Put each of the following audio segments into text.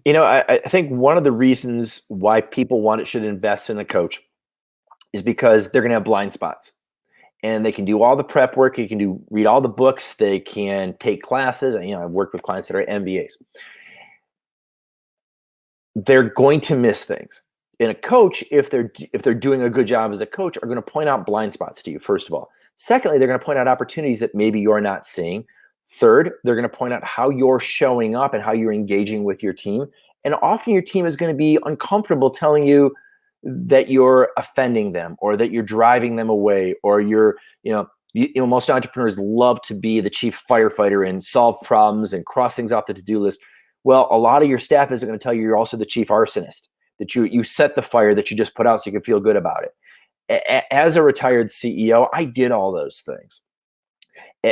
I think one of the reasons why people should invest in a coach is because they're going to have blind spots, and they can do all the prep work. You can read all the books. They can take classes. I've worked with clients that are MBAs. They're going to miss things. And a coach, if they're doing a good job as a coach, are going to point out blind spots to you, first of all. Secondly, they're going to point out opportunities that maybe you're not seeing. Third, they're going to point out how you're showing up and how you're engaging with your team. And often your team is going to be uncomfortable telling you that you're offending them, or that you're driving them away, or most entrepreneurs love to be the chief firefighter and solve problems and cross things off the to-do list. Well, a lot of your staff isn't going to tell you you're also the chief arsonist, that you set the fire that you just put out so you can feel good about it. As a retired CEO, I did all those things.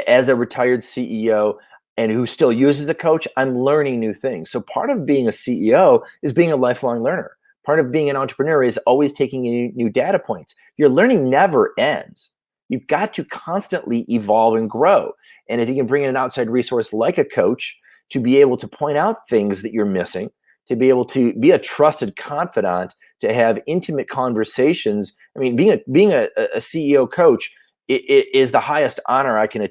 As a retired CEO and who still uses a coach, I'm learning new things. So part of being a CEO is being a lifelong learner. Part of being an entrepreneur is always taking in new data points. Your learning never ends. You've got to constantly evolve and grow. And if you can bring in an outside resource like a coach to be able to point out things that you're missing, to be able to be a trusted confidant, to have intimate conversations. I mean, being a CEO coach it is the highest honor I can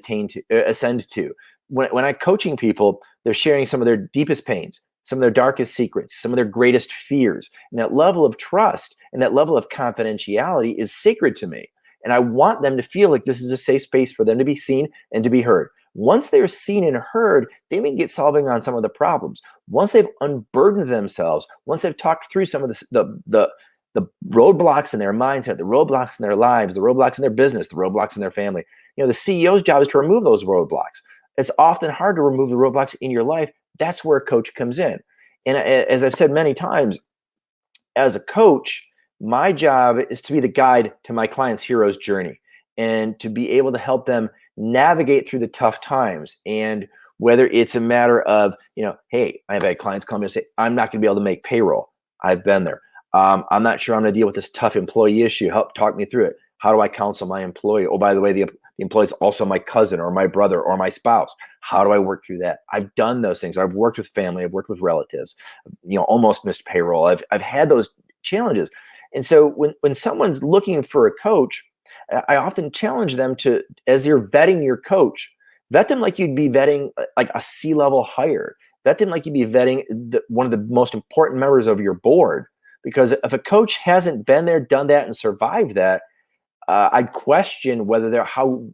ascend to. When I'm coaching people, they're sharing some of their deepest pains, some of their darkest secrets, some of their greatest fears. And that level of trust and that level of confidentiality is sacred to me. And I want them to feel like this is a safe space for them to be seen and to be heard. Once they're seen and heard, they may get solving on some of the problems. Once they've unburdened themselves, once they've talked through some of the roadblocks in their mindset, the roadblocks in their lives, the roadblocks in their business, the roadblocks in their family, the CEO's job is to remove those roadblocks. It's often hard to remove the roadblocks in your life. That's where a coach comes in. And as I've said many times, as a coach, my job is to be the guide to my client's hero's journey and to be able to help them navigate through the tough times. And whether it's a matter of, hey, I've had clients come in and say, I'm not going to be able to make payroll. I've been there. I'm not sure I'm going to deal with this tough employee issue. Help talk me through it. How do I counsel my employee? Oh, by the way, the employee is also my cousin or my brother or my spouse. How do I work through that? I've done those things. I've worked with family. I've worked with relatives, almost missed payroll. I've had those challenges. And so when someone's looking for a coach, I often challenge them to, as you're vetting your coach, vet them like you'd be vetting like a C-level hire. Vet them like you'd be vetting one of the most important members of your board. Because if a coach hasn't been there, done that, and survived that, I'd question whether how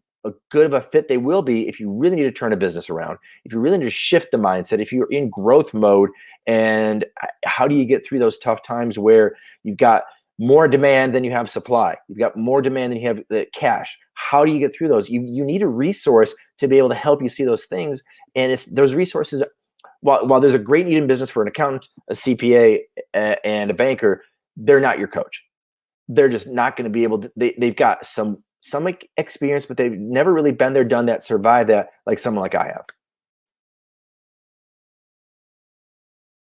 good of a fit they will be if you really need to turn a business around, if you really need to shift the mindset, if you're in growth mode. And how do you get through those tough times where you've got more demand than you have supply? You've got more demand than you have the cash. How do you get through those? You need a resource to be able to help you see those things. And it's those resources. While there's a great need in business for an accountant, a CPA, and a banker, they're not your coach. They're just not going to be able to. They've got some experience, but they've never really been there, done that, survived that like someone like I have.